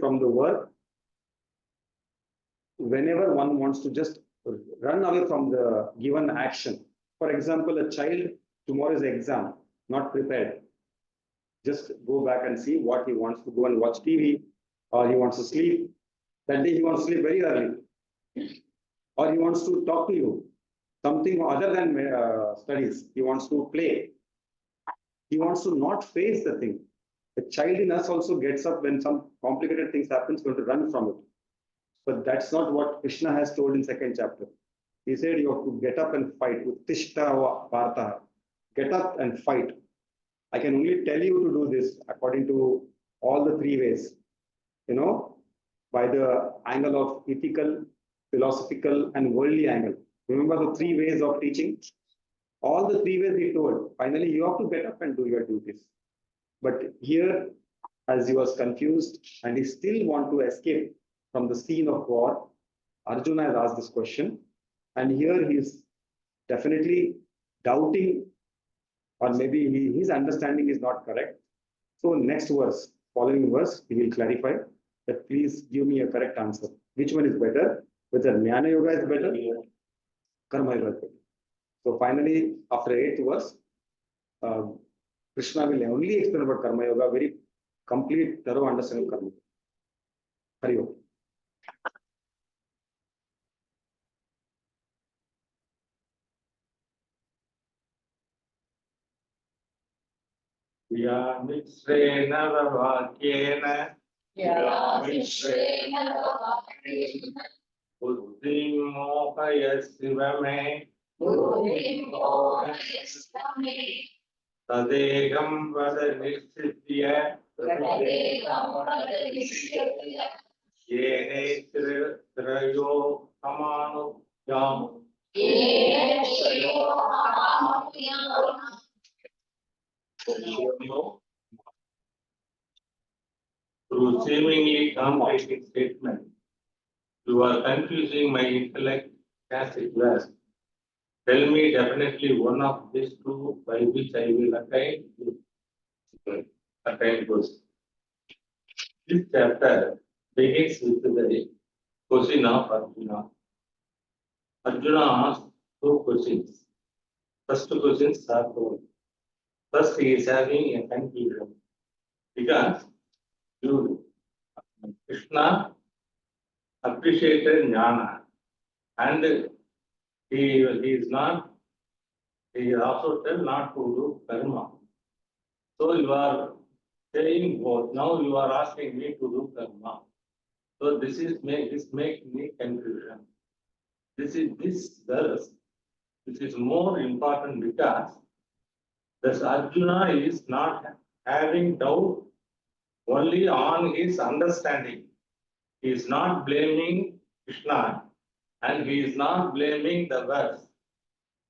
from the work, whenever one wants to just run away from the given action. For example, a child, tomorrow's exam, not prepared. Just go back and see what he wants to go and watch TV, or he wants to sleep. That day he wants to sleep very early, or he wants to talk to you, something other than studies. He wants to play. He wants to not face the thing. The child in us also gets up when some complicated things happen, going to run from it. But that's not what Krishna has told in second chapter. He said you have to get up and fight. Uttishta partha. Get up and fight. I can only tell you to do this according to all the three ways. By the angle of ethical, philosophical, and worldly angle. Remember the three ways of teaching? All the three ways he told. Finally, you have to get up and do your duties. But here, as he was confused and he still want to escape from the scene of war, Arjuna has asked this question. And here he is definitely doubting, or maybe his understanding is not correct. So next verse, following verse, he will clarify that please give me a correct answer. Which one is better? Whether Jnana Yoga is better or Karma Yoga is better. So finally, after 8th verse, Krishna will only explain about Karma Yoga, very complete, thorough understanding of Karma Yoga. Hari Om. Yamishrena vakyena buddhim mohaya sivame tadegam vada nishchitya yene trayo amanu yam through seemingly complicated statement, you are confusing my intellect as it was. Tell me definitely one of these two by which I will attain good. This chapter begins with the question of Arjuna. Arjuna asked two questions. First two questions are told. First, he is having a confusion because Krishna appreciated jnana, and he is also told not to do karma. So you are saying both. Now you are asking me to do karma. So this makes me confusion. This verse, which is more important because this Arjuna is not having doubt only on his understanding. He is not blaming Krishna and he is not blaming the verse.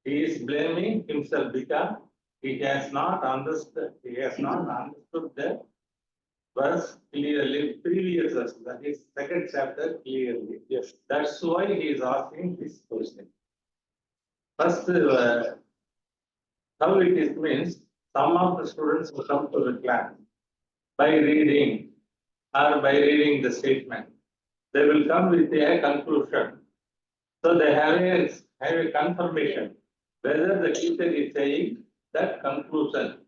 He is blaming himself because he has not understood the verse clearly, previous verse, that is second chapter clearly. Yes. That's why he is asking this question. First, how it is means, some of the students will come to the class by reading the statement. They will come with a conclusion. So they have a confirmation whether the teacher is saying that conclusion.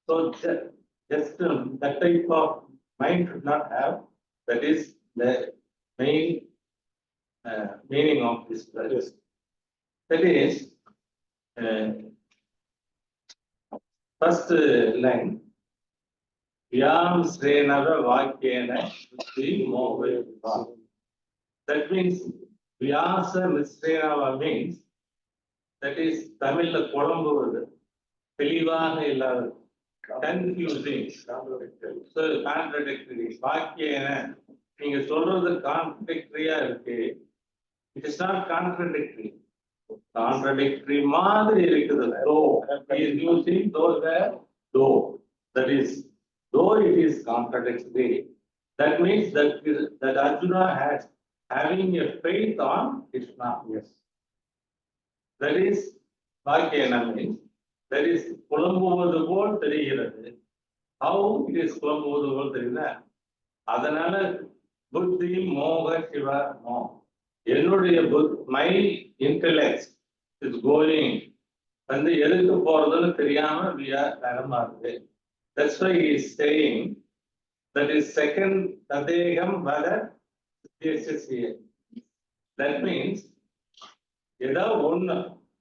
So just that type of mind should not have. That is the main meaning of this verse. That is first line. Yam Srenava Vakyena Sri Mohaya. That means Vyasa Misrenava means, that is Tamil Kolambu, Peliva confusing. So contradictory. Vakyena, you solve the contradictory. It is not contradictory. Contradictory madri though. He is using those there, though. That is, though it is contradictory, that means that Arjuna has having a faith on Krishna. Yes. That is Vakyena means, that is Kulambuவது போல் தெரிகிறது. How it is Kulambuவது போல் தெரியுதா? அதனால புத்தி மோக சிவ மோ. என்னுடைய my intellect is going வந்து எதுக்கு போறதுன்னு தெரியாம we are தடமாறுது. That's why he is saying that is second ததேகம் வத சித்தியசிய. That means ஏதோ ஒண்ணு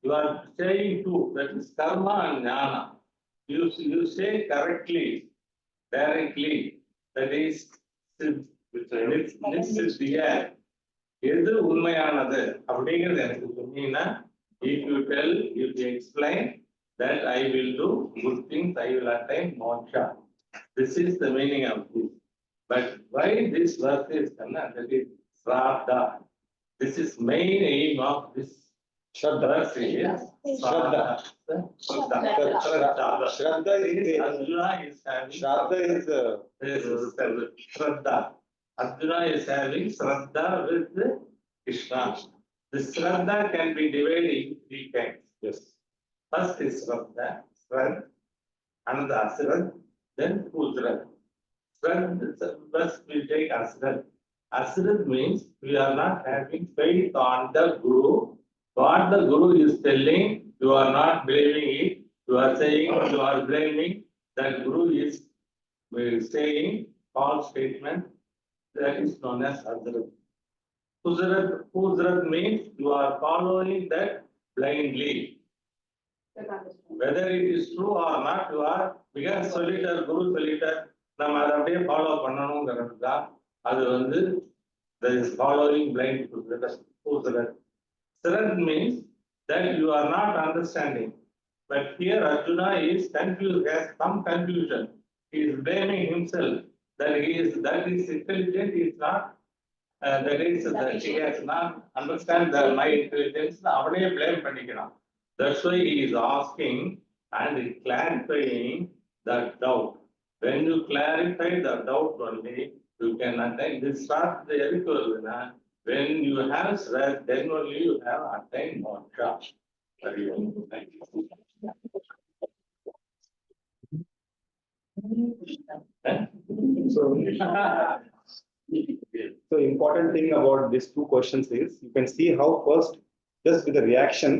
you are saying two, that is karma and jnana. You say correctly, directly, that is நிச்சித்திய. எது உண்மையானது அப்படிங்கிறது எனக்கு சொன்னீங்கன்னா, if you tell, if you explain that I will do good things, I will attain moksha. This is the meaning of this. But why this verse is done? That is Shraddha. This is main aim of this verse is Shraddha. Shraddha is Arjuna is having Shraddha is Shraddha. Arjuna is having Shraddha with Krishna. This Shraddha can be divided in three kinds. yes. First is Shraddha, Shraddha, another Asraddha, then Pujraddha. Shraddha, first we take Asraddha. Asraddha means we are not having faith on the Guru. What the Guru is telling, you are not believing it. You are saying, you are blaming that Guru is saying false statement. That is known as Asraddha. Pujraddha means you are following that blindly. Whether it is true or not, you are because solitaire, Guru solitaire, நம்ம அதை அப்படியே follow பண்ணணுங்கிறது தான். அது வந்து there is following blind Pujraddha. Shraddha means that you are not understanding. But here Arjuna is confused, has some confusion. He is blaming himself that he is intelligent, he is not. That is that he has not understand my intelligence. அவனே blame பண்ணிக்கிறான். That's why he is asking and clarifying the doubt. When you clarify the doubt only, you can attain this. Start the எதுக்கு வருதுன்னா, when you have Shraddha, then only you have attained moksha. Thank you. So important thing about these two questions is you can see how first just with the reaction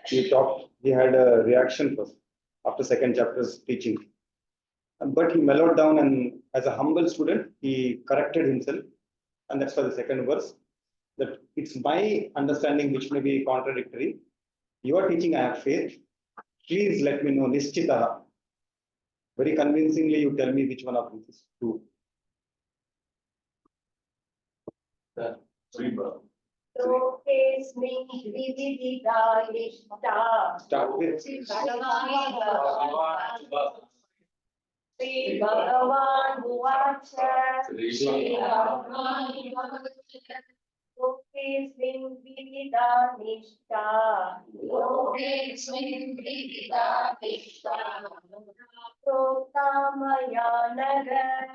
he had a reaction first after second chapter's teaching, but he mellowed down and as a humble student he corrected himself, and that's why the second verse that it's my understanding which may be contradictory. You are teaching I have faith. Please let me know nischitaha. Very convincingly you tell me which one of these is true. Start with Sri Bhagavan Uvacha Lokesmin Vidita Nishta Protamaya Nagar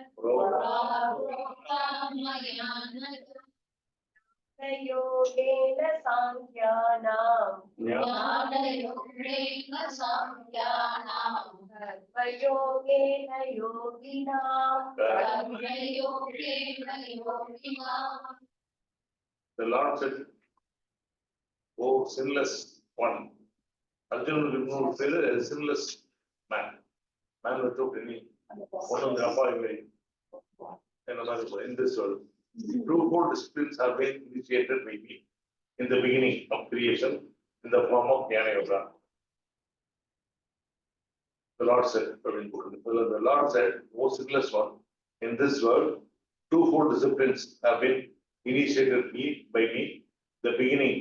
Yogena Sankhyanam Yogena Yoginam The Lord said, "Oh, sinless one." Arjuna removed a sinless man without any one of the appointment in this world. Twofold disciplines have been initiated by me in the beginning of creation in the form of jnana yoga. The Lord said, "Oh, sinless one, in this world, twofold disciplines have been initiated by me, the beginning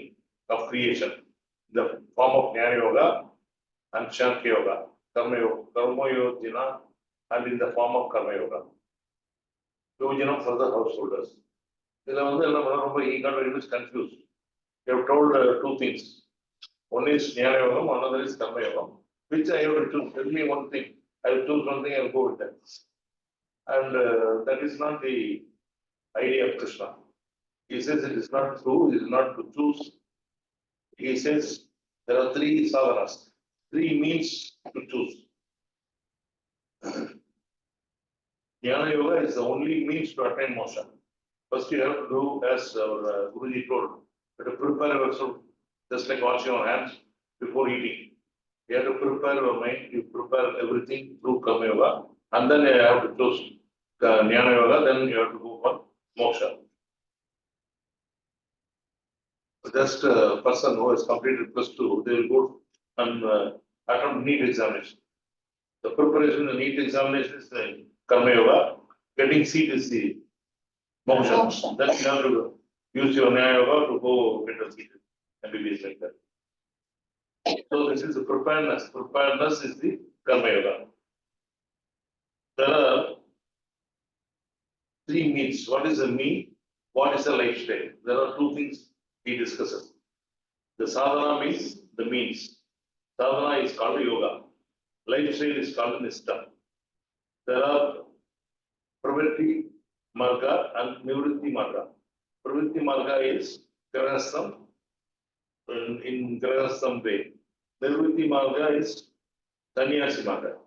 of creation, the form of jnana yoga and Sankhya yoga, karma yojana, and in the form of karma yoga. Yojana for the householders." He got very much confused. You have told two things. One is jnana yoga, another is karma yoga. Which I have to choose? Tell me one thing. I will choose one thing, I will go with that. And that is not the idea of Krishna. He says it is not true, it is not to choose. He says there are three sadhanas, three means to choose. Jnana yoga is the only means to attain moksha. First you have to do as our Guruji told, you have to prepare yourself, just like washing your hands before eating. You have to prepare your mind, you prepare everything through Karma Yoga, and then you have to choose Jnana Yoga, then you have to go for Moksha. Just a person who has completed +2, they will go and attempt NEET examination. The preparation of the NEET examination is the Karma Yoga, getting seat is the Moksha. Moksha. Then you have to use your Jnana Yoga to go get a seat in MBBS like that. So this is the preparedness. Preparedness is the Karma Yoga. There are 3 means. What is a mean? What is a lifestyle? There are 2 things he discusses. The sadhana means the means. Sadhana is called yoga. Lifestyle is called nistha. There are pravritti marga and nivritti marga. Pravritti marga is grahastham in grahastham way. Nivritti marga is sannyasi marga.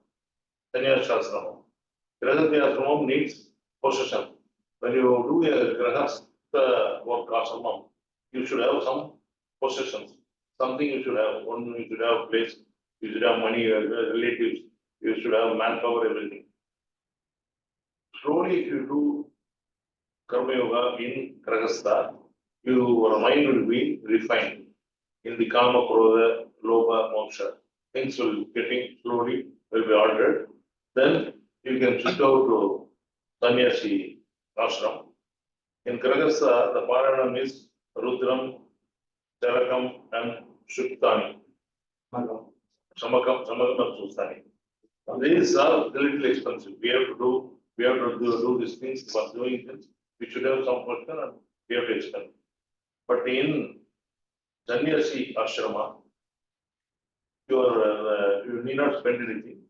Sannyasa ashrama. Grahasthi ashrama needs possession. When you do a grahastha work ashrama, you should have some possessions. Something you should have. One, you should have place, you should have money, relatives, you should have manpower, everything. Slowly, if you do Karma Yoga in grahastha, your mind will be refined in the Kama, Krodha, Lobha, Moksha. Things will getting slowly will be ordered. Then you can switch out to sannyasi ashram. In grahastha, the paranam is Rudram, Charakam and Shuktani. Samakam and Sustani. These are a little expensive. We have to do these things. For doing this, we should have some portion and we have to expend. But in sannyasi ashrama, you need not spend anything.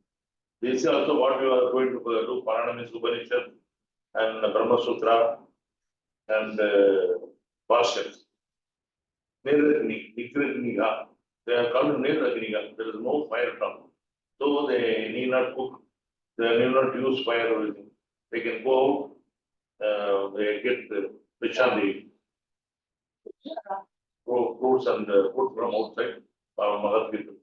This is also what you are going to do. Paranam is Upanishad and Brahma Sutra and Bhashyas. Niragniga. They are called Niragniga. There is no fire from. So they need not cook. They need not use fire or anything. They can go out, they get the Vishandi fruits and food from outside Mahat people.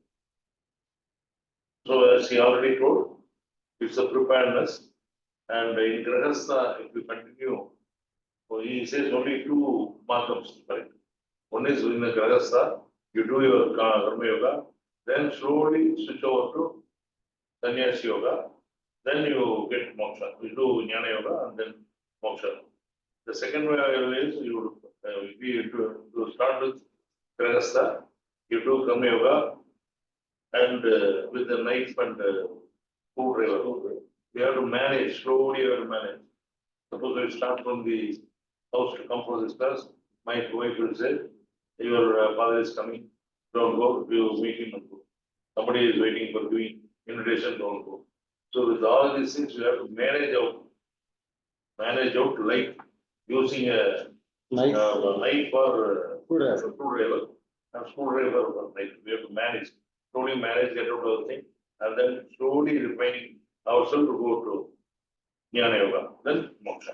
So as he already told, it's a preparedness. And in Grahastha, if you continue, so he says only 2 markers, correct? One is in the Grahastha, you do your Karma Yoga, then slowly switch over to Sannyasi Yoga, then you get Moksha. You do Jnana Yoga and then Moksha. The second way is you start with Grahastha, you do Karma Yoga and with the knife and food driver. You have to manage, slowly you have to manage. Suppose you start from the house to come for this class, my wife will say, your father is coming, don't go, you meet him and go. Somebody is waiting for doing invitation, don't go. So with all these things, you have to manage out like using a knife or screwdriver and screwdriver or knife. We have to manage, slowly manage, get out of the thing, and then slowly refining ourselves to go to Jnana Yoga, then Moksha.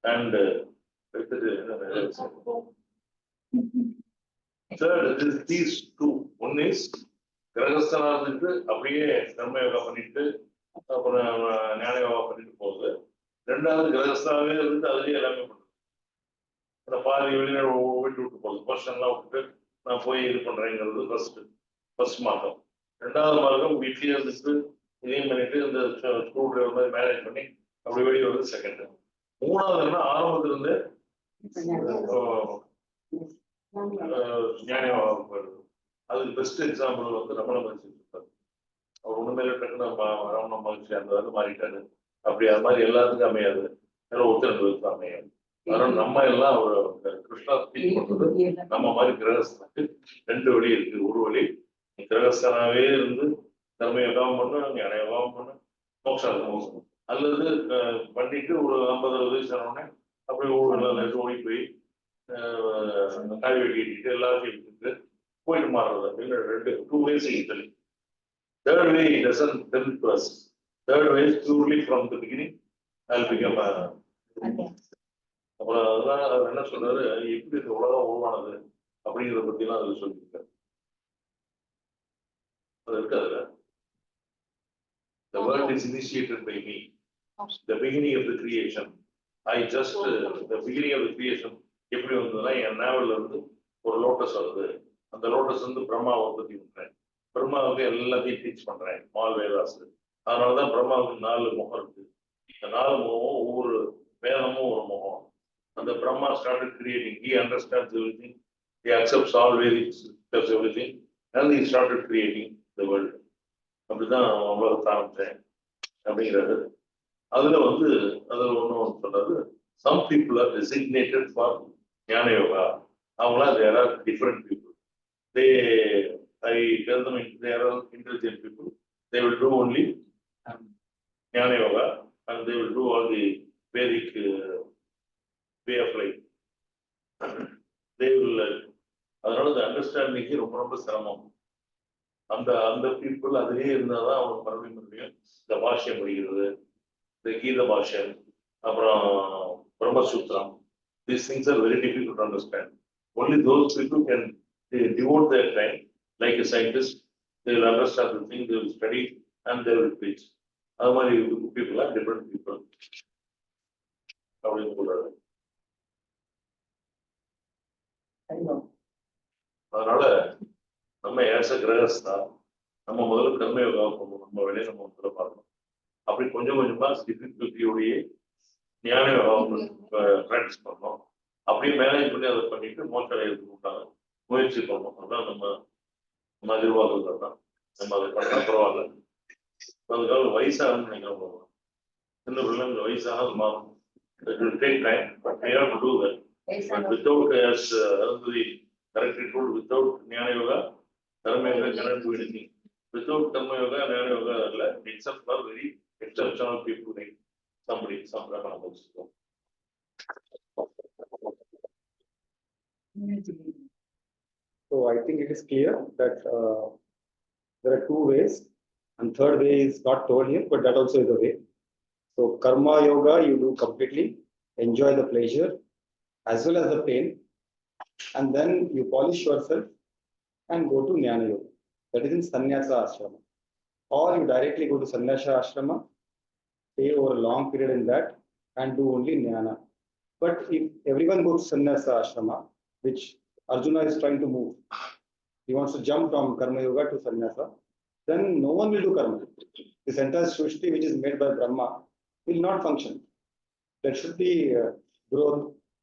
And third is these 2. One is Grahasthana irundhu அப்படியே Karma Yoga பண்ணிட்டு அப்புறம் ஞான யோகா பண்ணிட்டு போகுது. ரெண்டாவது கிரகஸ்தாவே இருந்து அதுலயே எல்லாமே பண்ணுது. அந்த பாதி வெளியில விட்டு போகுது. பர்சன்லாம் விட்டுட்டு நான் போய் இது பண்றேங்கிறது ஃபர்ஸ்ட் மார்க்கம். ரெண்டாவது மார்க்கம் வீட்லயே இருந்துட்டு இதையும் பண்ணிட்டு இந்த ஸ்க்ரூ டிரைவர் மாதிரி மேனேஜ் பண்ணி அப்படி வெளியே வருது செகண்ட். மூணாவது என்ன ஆரம்பத்துல இருந்து ஞான யோகம் வருது. அதுக்கு பெஸ்ட் எக்ஸாம்பிள் வந்து ரமண மகர்ஷி இருப்பார். அவர் ஒண்ணுமே டக்குன்னு ரமண மகர்ஷி அந்த வந்து மாறிட்டாரு. அப்படி அது மாதிரி எல்லாத்துக்கும் அமையாது. ஒருத்தருக்கு அமையாது. அதனால நம்ம எல்லாம் ஒரு கிருஷ்ணா ஸ்பீச் பண்றது நம்ம மாதிரி கிரகஸ்தனுக்கு 2 வழி இருக்கு. ஒரு வழி கிரகஸ்தனாவே இருந்து கர்ம யோகம் பண்ண, ஞான யோகம் பண்ண, மோட்சம் அல்லது பண்ணிட்டு ஒரு 50-60 வயசு ஆனோடனே அப்படியே ஓடி போய் காய் வெட்டிட்டு எல்லாத்தையும் எடுத்துட்டு போயிட்டு மாறுறது அப்படின்னு 2 ways சொல்லி. Third way it doesn't tell to us. Third way is purely from the beginning I'll become a அப்புறம் அதெல்லாம் அவர் என்ன சொல்றாரு, எப்படி இந்த உலகம் உருவானது அப்படிங்கிறத பத்தி எல்லாம் அதுல சொல்லியிருக்காரு. அது இருக்காதுல்ல. The world is initiated by me. The beginning of the creation. The beginning of the creation எப்படி வந்ததுன்னா, என் நாவல்ல இருந்து ஒரு லோட்டஸ் வருது. அந்த லோட்டஸ் வந்து பிரம்மாவை உற்பத்தி பண்றேன். பிரம்மாவுக்கு எல்லாத்தையும் டீச் பண்றேன், மால் வேதாஸ். அதனாலதான் பிரம்மாவுக்கு 4 முகம் இருக்கு. இந்த 4 முகமும் ஒவ்வொரு வேதமும் ஒரு முகம். அந்த Brahma started creating. He understands everything. He accepts all Vedic scriptures, everything. And he started creating the world. அப்படிதான் உலகத்தை ஆரம்பிச்சேன் அப்படிங்கிறாரு. அதுல வந்து அதுல ஒன்றும் சொல்றாரு, some people are designated for ஞான யோகா. அவங்களாம் they are different people. I tell them they are all intelligent people. They will do only ஞான yoga and they will do all the Vedic way of life. They will அதனால the understanding ரொம்ப ரொம்ப சிரமம். அந்த அந்த people அதிலே இருந்தாதான் அவங்க மறுபடியும் இந்த பாஷ்யம் படிக்கிறது, இந்த கீத பாஷ்யம், அப்புறம் Brahmasutra. These things are very difficult to understand. Only those people can devote their time like a scientist. They will understand the thing, they will study and they will preach. அது மாதிரி people are different people. அப்படின்னு சொல்றாரு. அதனால நம்ம ஏச கிரகஸ்தா நம்ம முதல்ல கர்மயோகா போகணும். நம்ம வேலையை நம்ம முதல்ல பார்க்கணும். அப்படி கொஞ்சம் கொஞ்சமா டிஃபிகல்ட்டியோடைய ஞான யோகாவும் ப்ராக்டிஸ் பண்ணணும். அப்படியே மேனேஜ் பண்ணி அதை பண்ணிட்டு மோட்ச அடையிறதுக்கு உண்டான முயற்சி பண்ணணும். அதான் நம்ம எதிர்பார்க்கறது தான். நம்ம அதை பண்ணா பரவாயில்ல. அதுக்காக வயசாகணும்னு நினைக்கிறோம். சின்ன பிள்ளை வயசாக மாறும். It will take time, but we have to do that. But without, as Arjuna correctly told, without Jnana Yoga, Karma Yoga cannot do anything. Without Karma Yoga, Jnana Yoga, except for very exceptional people like some Brahmanas. So I think it is clear that there are 2 ways, and third way is not told here, but that also is a way. So karma yoga you do completely, enjoy the pleasure as well as the pain, and then you polish yourself and go to jnana yoga. That is in sannyasa ashrama. Or you directly go to sannyasa ashrama, stay over a long period in that and do only jnana. But if everyone goes to sannyasa ashrama, which Arjuna is trying to move, he wants to jump from karma yoga to sannyasa, then no one will do karma. This entire srishti which is made by Brahma will not function. There should be growth.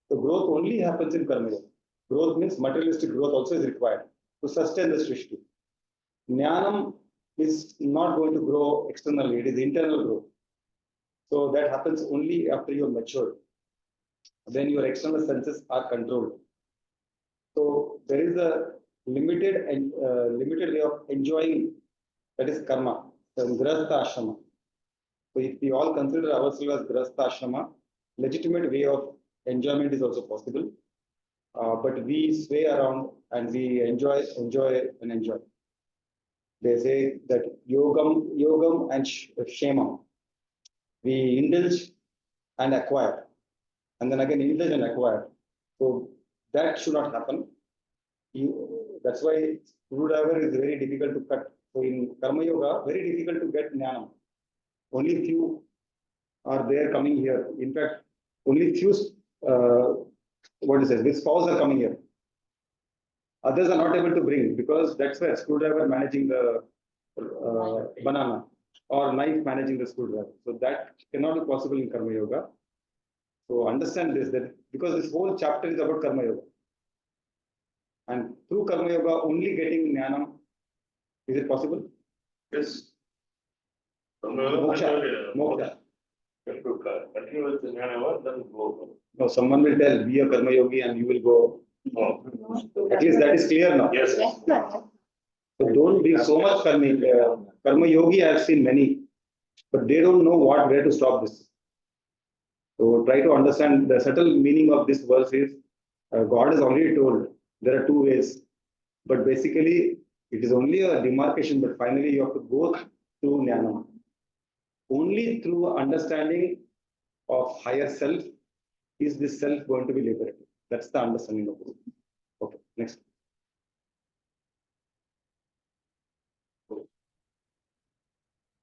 The growth only happens in karma yoga. Growth means materialistic growth also is required to sustain the srishti. Jnanam is not going to grow externally, it is internal growth. So that happens only after you are matured. Then your external senses are controlled. So there is a limited way of enjoying, that is karma, the grahastha ashrama. So if we all consider ourselves as grahastha ashrama, legitimate way of enjoyment is also possible. But we sway around and we enjoy. They say that yogam and shemam. We indulge and acquire, and then again indulge and acquire. So that should not happen. That's why screwdriver is very difficult to cut. So in karma yoga, very difficult to get jnana. Only few are there coming here. In fact, only few with spouse are coming here. Others are not able to bring, because that's where screwdriver managing the banana or knife managing the screwdriver. So that cannot be possible in karma yoga. So understand this, that because this whole chapter is about karma yoga. And through karma yoga only getting jnanam, is it possible? Yes. Moksha. Continue with the Jnana Yoga, then go. No, someone will tell, be a karma yogi and you will go. Oh. At least that is clear now. Yes. So don't be so much karma yogi. I have seen many, but they don't know where to stop this. So try to understand the subtle meaning of this verse is, God has already told there are 2 ways, but basically it is only a demarcation, but finally you have to go through jnana. Only through understanding of higher self is this self going to be liberated? That's the understanding of it. Okay, next.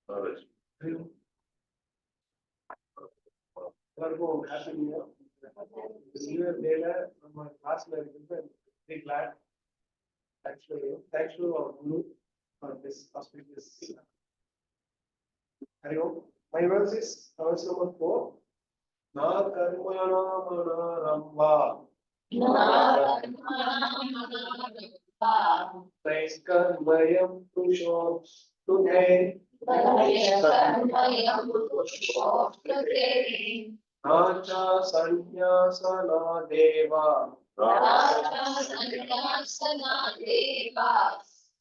All right. எல்லாருக்கும் happy new year. New Year day ல நம்ம classல இருக்கிறது very glad. Thanks to our guru for this auspicious. Hari Om. My verse is verse number 4. Na karmana manaramba. Naikarmayam pushom today. Raja Sanyasana Deva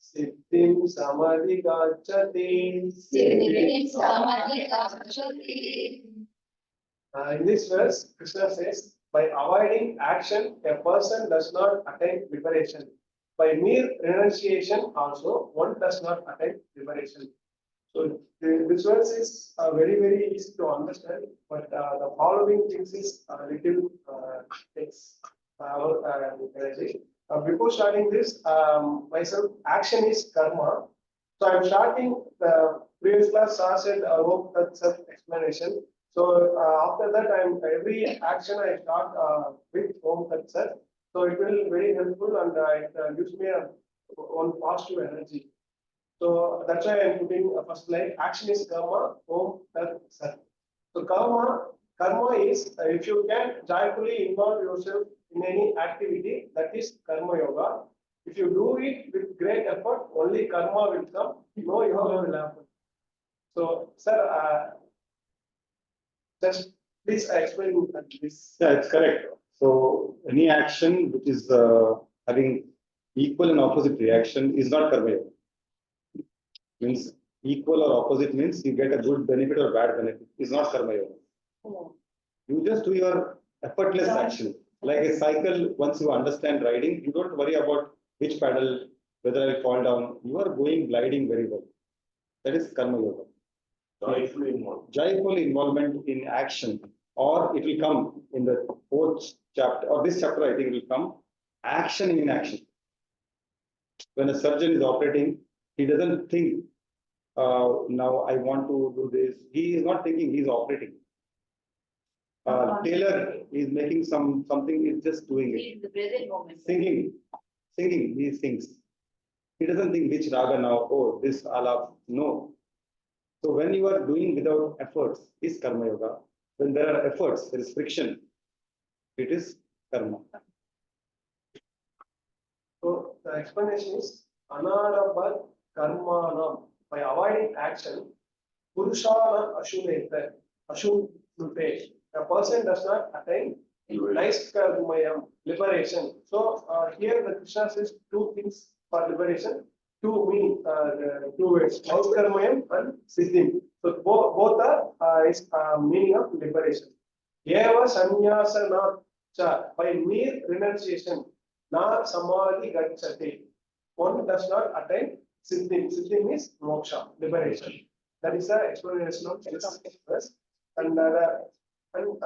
Siddhim Samadhi Gacchati. In this verse, Krishna says, by avoiding action, a person does not attain liberation. By mere renunciation also, one does not attain liberation. So this verse is very easy to understand, but the following things is little takes our energy. Before starting this, myself, action is karma. So I'm starting the previous class started about that self-explanation. So after that, every action I start with Om Tat Sat. So it will be very helpful and it gives me one positive energy. So that's why I'm putting first line. Action is karma. Om Tat Sat. So karma is if you can joyfully involve yourself in any activity, that is karma yoga. If you do it with great effort, only karma will come. No yoga will happen. So, sir, just please explain this. Yeah, it's correct. So any action which is having equal and opposite reaction is not karma yoga. Means equal or opposite means you get a good benefit or bad benefit. Is not karma yoga. You just do your effortless action. Like a cycle, once you understand riding, you don't worry about which pedal, whether I fall down. You are going gliding very well. That is karma yoga. Joyful involvement in action, or it will come in the fourth chapter, or this chapter I think will come, action in action. When a surgeon is operating, he doesn't think, now I want to do this. He is not thinking, he is operating. Taylor is making something, he's just doing it. In the present moment. Singing, he sings. He doesn't think which raga now, oh, this alap, no. So when you are doing without efforts, is karma yoga. When there are efforts, there is friction, it is karma. So the explanation is anarabhat karmanam. By avoiding action, purushana ashunete, a person does not attain naikarmayam, liberation. So here the Krishna says two things for liberation. Two mean two words, naikarmayam and siddhim. So both are is meaning of liberation. Eva sanyasana cha, by mere renunciation, na samadhi gacchati, one does not attain siddhim. Siddhim is moksha, liberation. That is the explanation of this verse. And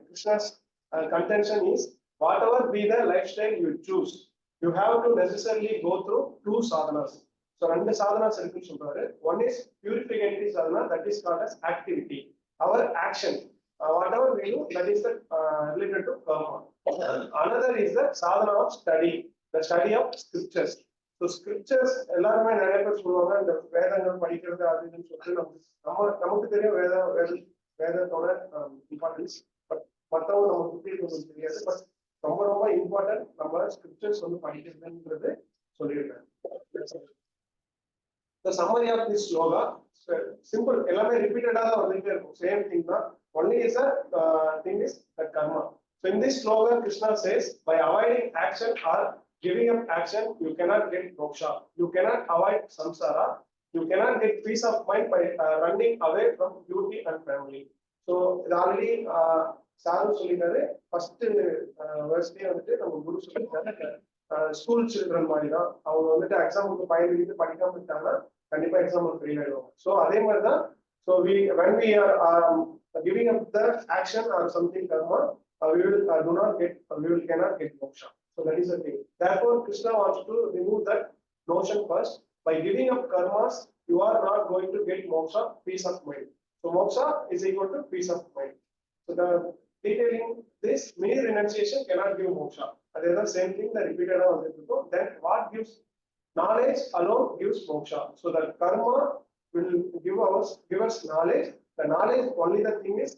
Krishna's contention is, whatever be the lifestyle you choose, you have to necessarily go through two sadhanas. So ரெண்டு sadhanas இருக்குன்னு சொல்றாரு. One is purificatory sadhana, that is called as activity. Our action, whatever we do, that is the related to karma. Another is the sadhana of study, the study of scriptures. So scriptures எல்லாருமே நிறைய பேர் சொல்லுவாங்க, இந்த வேதங்கள் படிக்கிறது அப்படின்னு சொல்லிட்டு நமக்கு தெரியும் வேதத்தோட இம்பார்ட்டன்ஸ், பட் மற்றவங்க நம்ம சுற்றி இருக்கிறது தெரியாது. பட் ரொம்ப இம்பார்ட்டன்ட் நம்ம ஸ்கிரிப்சர்ஸ் வந்து படிக்கிறதுன்றது சொல்லியிருக்காங்க. The summary of this sloga, simple, எல்லாமே ரிப்பீட்டடா தான் வந்துட்டே இருக்கும், சேம் திங் தான். Only is a thing is the karma. So in this slogan, Krishna says, by avoiding action or giving up action, you cannot get moksha. You cannot avoid samsara. You cannot get peace of mind by running away from duty and family. So இது already sir சொல்லிட்டாரு. First வேர்ஸ்லயே வந்துட்டு நம்ம குரு சொல்லிட்டாரு, school children மாதிரி தான். அவங்க வந்துட்டு எக்ஸாமுக்கு பயந்துட்டு படிக்காம விட்டாங்கன்னா கண்டிப்பா எக்ஸாம் ஃபெயில் ஆயிடுவாங்க. ஸோ அதே மாதிரி தான். So when we are giving up the action or something karma, we cannot get moksha. So that is the thing. Therefore, Krishna wants to remove that notion first. By giving up karmas, you are not going to get moksha, peace of mind. So moksha is equal to peace of mind. So the detailing this mere renunciation cannot give moksha. And the same thing the repeated on the before. Then what gives knowledge alone gives moksha. So the karma will give us knowledge. The knowledge only the thing is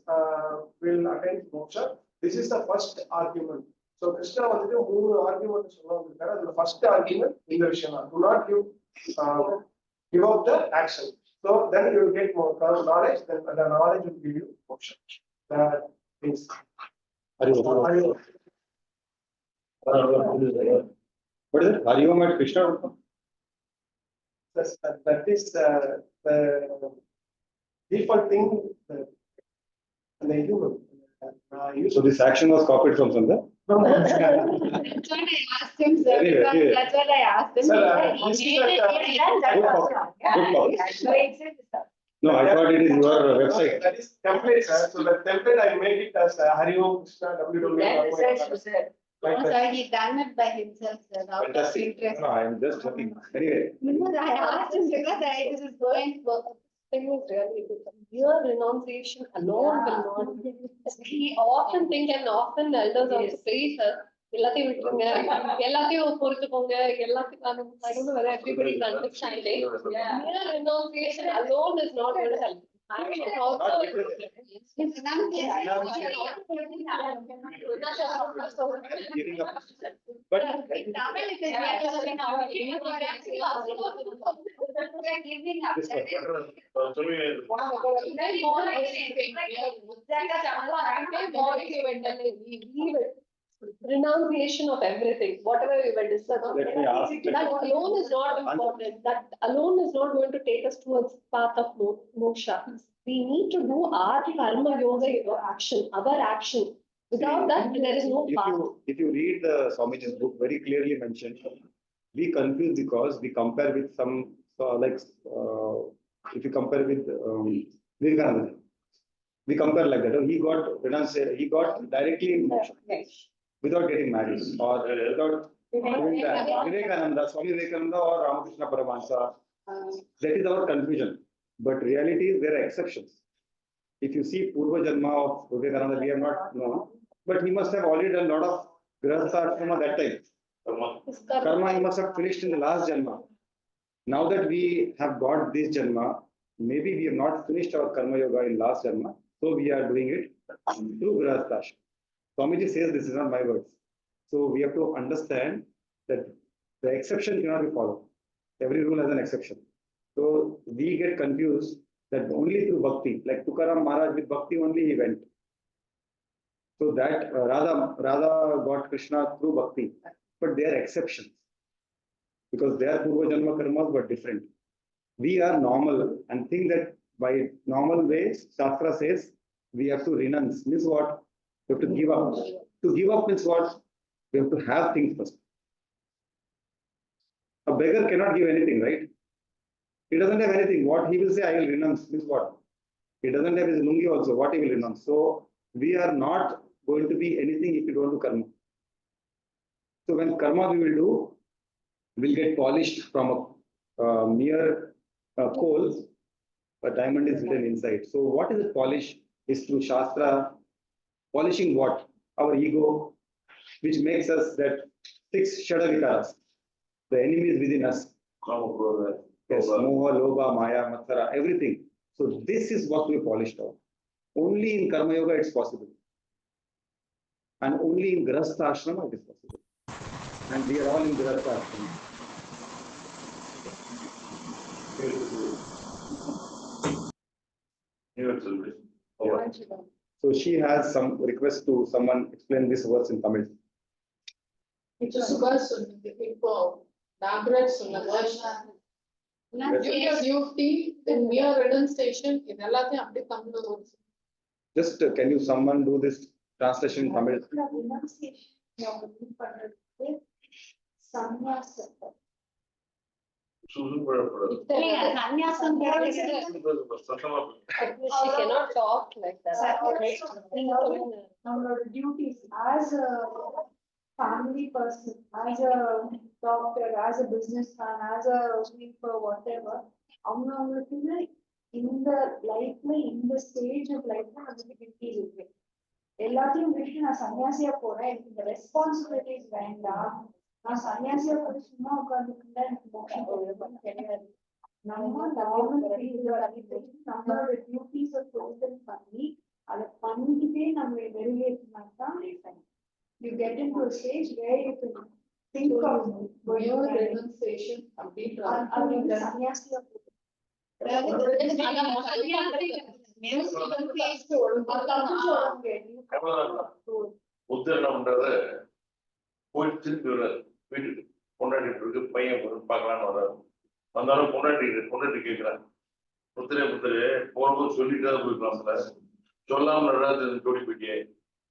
will attain moksha. This is the first argument. So Krishna wanted to move argument the first argument in the Vishana. Do not give up the action. So then you will get more knowledge, then the knowledge will give you moksha. That means. What is it? Hariom at Krishna? That is the default thing in the human. So this action was copied from somewhere? That's what I asked him, sir. Anyway, Because yeah. that's what I asked him. Sir, He this is said, that, No, I thought it is your website. That is template, sir. So the template I made it as Hari Om Krishna www. No, sir, he done it by himself, sir. Out of Fantastic. interest. No, I am just joking. Anyway, Because I asked him because this is going for. Thing is really good. Your renunciation alone will not. We often think and often elders also say, sir, எல்லாத்தையும் விட்டுருங்க எல்லாத்தையும் பொறுத்துக்கோங்க எல்லாத்தையும் I don't know whether everybody is understanding. Mere renunciation alone is not going to help. I mean, also. giving up. But Renunciation of everything, whatever we were discussing. Let me ask. That alone is not important. That alone is not going to take us towards path of moksha. We need to do our karma yoga action, our action. Without that, there is no path. If you read the Swamiji's book, very clearly mentioned, we confuse because we compare with some if you compare with Vivekananda, we compare like that. He got renunciation, he got directly moksha without getting married or without doing that. Vivekananda, Swami Vivekananda or Ramakrishna Paramahansa. That is our confusion. But reality is there are exceptions. If you see Purva Janma of Vivekananda, we have not known, but he must have already done a lot of Grahastha Ashrama that time. Karma he must have finished in the last Janma. Now that we have got this Janma, maybe we have not finished our Karma Yoga in last Janma, so we are doing it through Grahastha Ashrama. Swamiji says this is not my words. So we have to understand that the exception cannot be followed. Every rule has an exception. So we get confused that only through bhakti, like Tukaram Maharaj with bhakti only he went. So that Radha got Krishna through bhakti, but they are exceptions because their Purva Janma karmas were different. We are normal and think that by normal ways, Shastra says we have to renounce. Means what? We have to give up. To give up means what? We have to have things first. A beggar cannot give anything, right? He doesn't have anything. What he will say, I will renounce, means what? He doesn't have his lungi also. What he will renounce? So we are not going to be anything if we don't do karma. So when karma we will do, will get polished from a mere coal. A diamond is hidden inside. So what is it polish? Is through Shastra. Polishing what? Our ego, which makes us that 6 Shadavikaras, the enemies within us. Yes, Moha, Lobha, Maya, Matsara, everything. So this is what we polished out. Only in Karma Yoga it's possible. And only in Grahastha Ashrama it is possible. And we are all in Grahastha Ashrama. So she has some request to someone explain this verse in Tamil. Just can you someone do this translation in Tamil? சுறுசுறுப்படக்கூடாது. சத்தமா She cannot talk like that. நம்மளோட duties as a family person, as a doctor, as a businessman, as a sweeper, whatever, அவங்களுக்கு இந்த லைஃப்ல இந்த stage of லைஃப்ல நமக்கு duties இருக்கு. எல்லாத்தையும் விட்டு நான் சன்னியாசியா போறேன், எனக்கு இந்த ரெஸ்பான்சிபிலிட்டிஸ் வேண்டாம், நான் சன்னியாசியா போய் சும்மா உட்காந்துருந்தா எனக்கு மோட்சம் கிடையாது. நம்ம நம்மளோட டியூட்டிஸை ஃபுல்ஃபில் பண்ணி அதை பண்ணிக்கிட்டே நம்ம வெளியேற்றினா தான் you get into a stage where you can think of Pure renunciation அப்படின்றது. அது சன்னியாசியா போகுது. புத்தர் என்ன பண்றாரு, போயிட்டு திருப்பி வர்றாரு வீட்டுக்கு. பொண்டாட்டிட்டு இருக்கு, பையன் பார்க்கலான்னு வர்றாரு. வந்தாலும் பொண்டாட்டி கேட்கிறான், புத்தரே போகும்போது சொல்லிட்டு போயிருக்கலாம்ல, சொல்லாம நடராது ஜோடி போயிட்டியே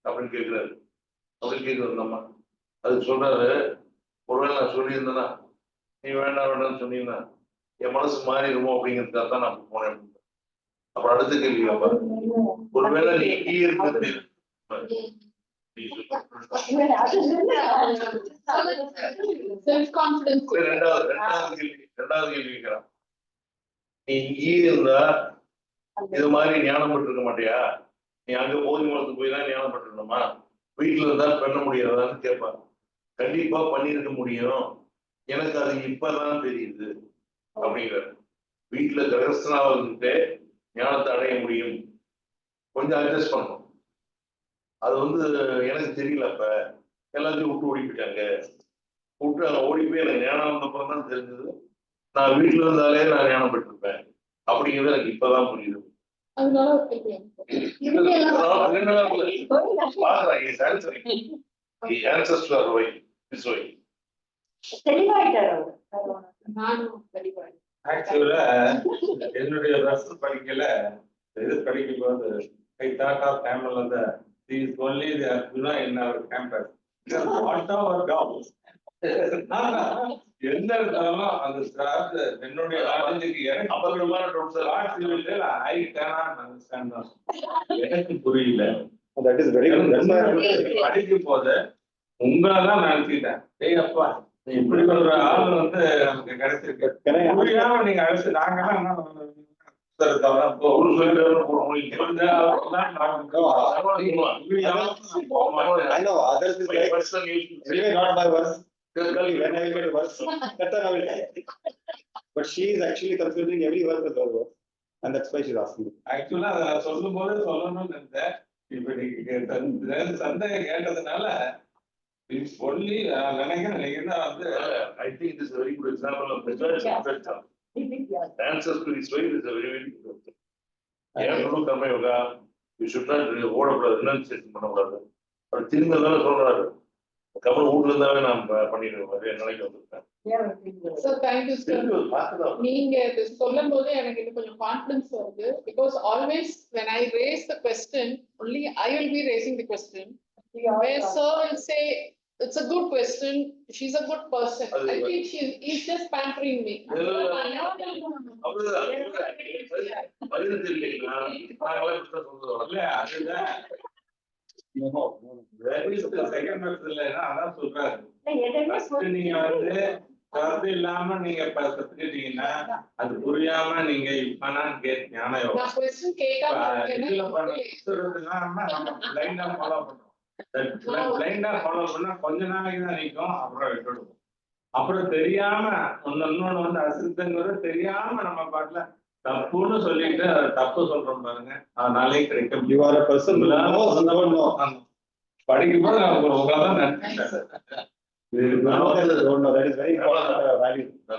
அப்படின்னு கேட்கிறாரு. அப்படின்னு கேட்குறது நம்ம அது சொல்றாரு, ஒருவேளை நான் சொல்லியிருந்தேன்னா நீ வேண்டாம்னு சொன்னீங்கன்னா என் மனசு மாறிடுமோ அப்படிங்கிறதுக்காக தான் நான் போனேன். அப்புறம் அடுத்த கேள்வி கேட்பாரு, ஒருவேளை நீ இங்கே இருந்து ரெண்டாவது கேள்வி கேட்கிறான், நீ இங்கேயே இருந்தா இது மாதிரி ஞானம் பெற்று இருக்க மாட்டியா? நீ அங்க போதி மூலத்துக்கு போய் தான் ஞானம் பெற்றுக்கணுமா? வீட்டுல இருந்தா பண்ண முடியாதான்னு கேட்பான். கண்டிப்பா பண்ணிருக்க முடியும், எனக்கு அது இப்பதான் தெரியுது அப்படிங்கிறார். வீட்டுல கிரகஸ்தனாக இருந்துட்டு ஞானத்தை அடைய முடியும், கொஞ்சம் அட்ஜஸ்ட் பண்ணணும். அது எனக்கு தெரியல, அப்ப எல்லாத்தையும் விட்டு ஓடி போயிட்டாங்க. ஓடி போய் எனக்கு ஞானம் வந்தப்பறம் தான் தெரிஞ்சது, நான் வீட்டுல இருந்தாலே நான் ஞானம் பெற்றிருப்பேன் அப்படிங்கிறது எனக்கு இப்பதான் புரியுது. என்னுடைய வருஷ படிக்கல இது படிக்கும் போது I thought of Tamil and is only the Arjuna in our campus. What our goals? எந்த இருந்தாலும் அந்த ஸ்டாஃப் என்னுடைய நாலேஜுக்கு எனக்கு புரியல. That is very good. படிக்கும் போது உங்களை தான் நினைச்சுட்டேன், ஏய் அப்பா இப்படி ஒரு ஆள் நமக்கு கிடைச்சிருக்கு. புரியாம நீங்க அழைச்சு நாங்கெல்லாம் I know others is like anyway not by verse. When I will get a verse, that I will type. But she is actually considering every verse as a verse, and that's why she's asking. Actually, நான் சொல்லும் போது சொல்லணும்னு நினைச்சேன். இப்ப நீங்க சந்தேகம் கேட்டதுனால it's only நினைக்கிறேன் I think this is a very good example of the answers to this way is a very good. Karma yoga, you should not ஓடக்கூடாது, renunciation பண்ணக்கூடாது. அது திரும்ப தானே சொல்றாரு, கமல் வீட்டுல இருந்தாவே நான் பண்ணிடுவேன் நினைக்க வந்திருக்கேன். So thank you sir. நீங்க இது சொல்லும் போது எனக்கு இன்னும் கொஞ்சம் கான்ஃபிடன்ஸ் வருது, because always when I raise the question only I will be raising the question, where sir will say it's a good question, she's a good person. I think he's just pampering me. அதான் சொல்றாரு, நீங்க கருத்து இல்லாம நீங்க கத்துக்கிட்டீங்கன்னா அது புரியாம நீங்க இப்பதான் ஞானம் ஃபாலோ பண்றோம். பிளைண்டா ஃபாலோ பண்ணா கொஞ்ச நாளைக்கு தான் நிற்கும், அப்புறம் விட்டுடும். அப்புறம் தெரியாம இன்னொன்னு அசித்தங்கிறது தெரியாம நம்ம பாட்டுல தப்புன்னு சொல்லிட்டு தப்பு சொல்றோம் பாருங்க, அதனாலே கிடைக்கும். படிக்கும் போது நான் உங்களாதான் நினைச்சேன்.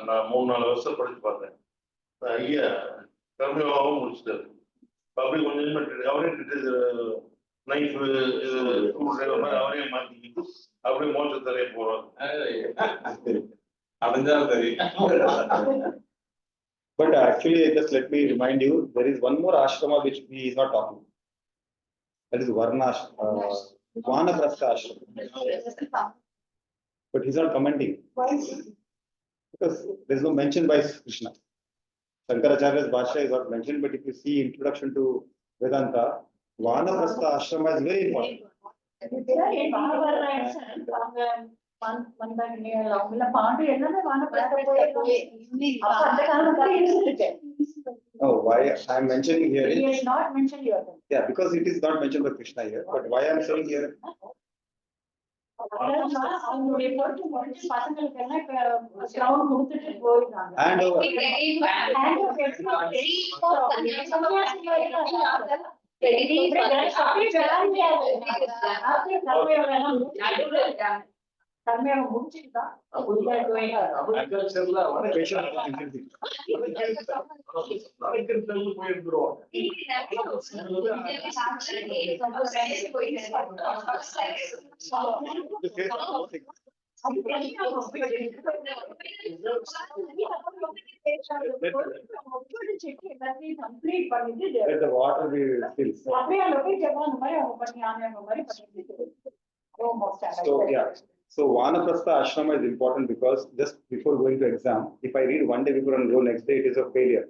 நான் 3-4 வருஷம் படிச்சு பார்த்தேன். ஐயா கர்மயோகாவும் முடிச்சுட்டாரு. அப்படி கொஞ்சம் அவரே நைஃப் அவரே மாத்திக்கிட்டு அப்படியே மோட்சத்தரைய போறாரு. அடைஞ்சா சரி. But actually, just let me remind you, there is one more ashrama which he is not talking. That is Vanaprastha ashrama. But he's not commenting. Because there's no mention by Krishna. Shankaracharya's Bhashya is not mentioned, but if you see introduction to Vedanta, Vanaprastha ashrama is very important. Oh, why I'm mentioning here He is, has not mentioned your name. yeah, because it is not mentioned by Krishna here, but why I'm saying here, அவங்களுடைய பொறுத்து முடிச்சு பசங்களுக்கெல்லாம் இப்ப ground கொடுத்துட்டு போயிருந்தாங்க. hand over. கர்மையாக முடிச்சுதான் அக்ரிகல்ச்சர்ல Patient attention. போயிருக்கிறோம். Complete பண்ணிட்டு Let the water be still. அப்படியே அந்த போய் ஜப்பான் மாதிரி அவங்க பண்ணி ஆன்மீகம் மாதிரி பண்ணிட்டு So, yeah. So Vanaprastha ashrama is important because just before going to exam, if I read one day before and go next day, it is a failure.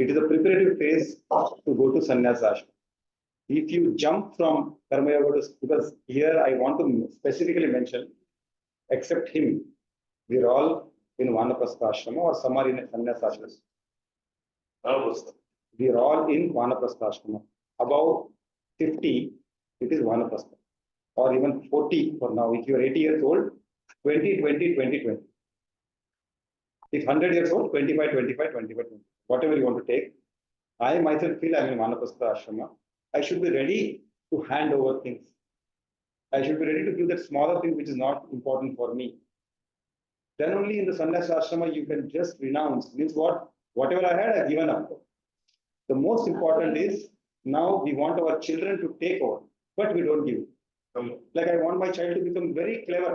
It is a preparative phase to go to sannyasa ashrama. If you jump from karma yoga to, because here I want to specifically mention, except him, we are all in Vanaprastha ashrama or some are in sannyasa ashrama. We are all in Vanaprastha ashrama. Above 50, it is Vanaprastha. Or even 40 for now. If you are 80 years old, 20, 20, 20, 20. If 100 years old, 25, 25, 25, 20. Whatever you want to take. I myself feel I'm in Vanaprastha ashrama. I should be ready to hand over things. I should be ready to give that smaller thing which is not important for me. Then only in the sannyasa ashrama you can just renounce. Means what? Whatever I had, I've given up. The most important is now we want our children to take over, but we don't give. Like I want my child to become very clever.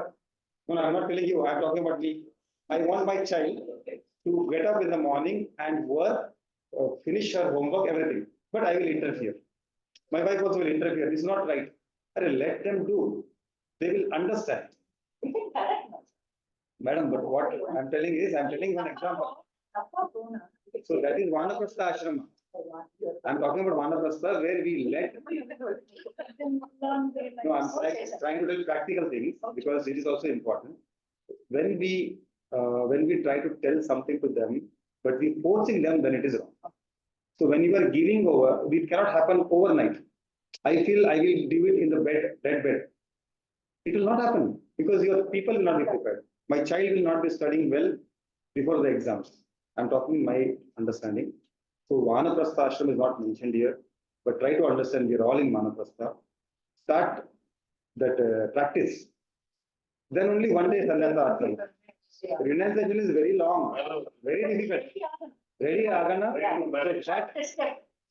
No, I'm not telling you, I'm talking about me. I want my child to get up in the morning and work, finish her homework, everything. But I will interfere. My wife also will interfere. This is not right. Let them do. They will understand. Madam, but what I'm telling is, I'm telling one example. So that is Vanaprastha ashrama. I'm talking about Vanaprastha where we let. No, I'm trying to tell you practical things because it is also important. When we try to tell something to them, but we forcing them, then it is wrong. So when you are giving over, it cannot happen overnight. I feel I will do it in the dead bed. It will not happen because your people will not be prepared. My child will not be studying well before the exams. I'm talking my understanding. So Vanaprastha ashram is not mentioned here, but try to understand we are all in Vanaprastha. Start that practice. Then only one day sannyasa ashram. Renunciation is very long, very difficult. Ready, Agana?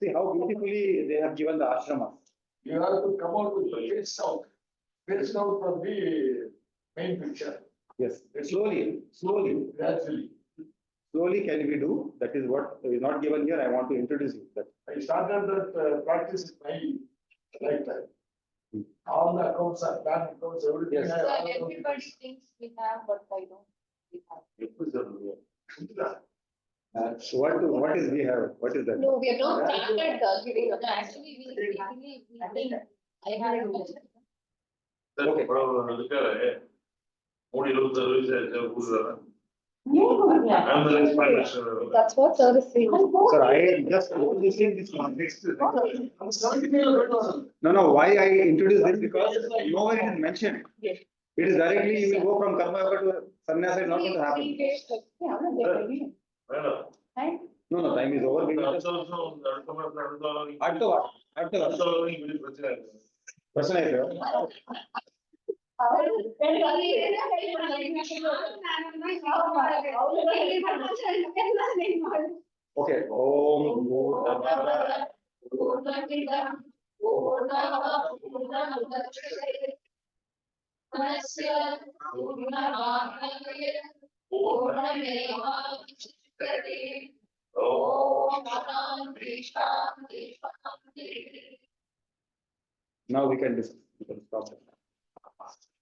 See how beautifully they have given the ashramas. You have to come out with the face out from the main picture, Yes, slowly, slowly. gradually. Slowly can we do? That is what is not given here. I want to introduce you. That I started that practice in my lifetime. All the accounts are bank accounts, everything. Yes. I So have to- everybody thinks we have, but I don't. We have. so what is we have? What is that? No, we have not started giving up. Actually, we think I have. Okay. Yeah. That's what sir is saying. Sir, I am just introducing this context. No, why I introduce this because nowhere it is mentioned. Yes. It is directly you will go from karma yoga to sannyasa. It's not going to happen. No, time is over. We will just- அடுத்த வாரம். பிரச்சனை இல்லை. Okay. Om Now we can discuss. We can stop.